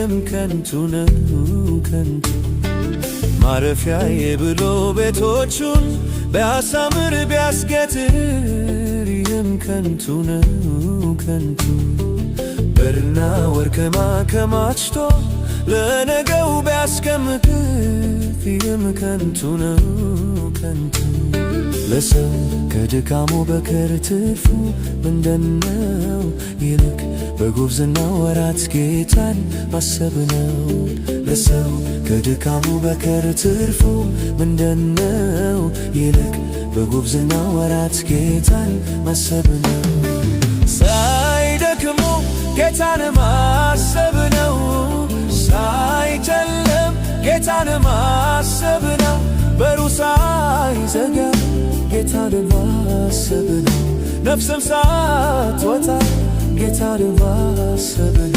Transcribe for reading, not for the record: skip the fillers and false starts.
ይህም ከንቱ ነው ከንቱ። ማረፊያዬ ብሎ ቤቶቹን ቢያሳምር ቢያስጌጥር ይህም ከንቱ ነው ከንቱ። ብርና ወርቅ ማከማችቶ ለነገው ቢያስቀምጥ ይህም ከንቱ ነው ከንቱ። ለሰው ከድካሙ በቀር ትርፉ ምንድነው? ይልቅ በጉብዝና ወራት ጌታን ማሰብ ነው። ለሰው ከድካሙ በቀር ትርፉ ምንድነው? ይልቅ በጉብዝና ወራት ጌታን ማሰብ ነው። ሳይደክሙ ጌታን ማሰብ ነው። ሳይጨልም ጌታን ማሰብ ነው። በሩ ሳይዘጋ ጌታን ማሰብ ነው። ነፍስም ሳትወጣ ጌታን ማሰብ ነው።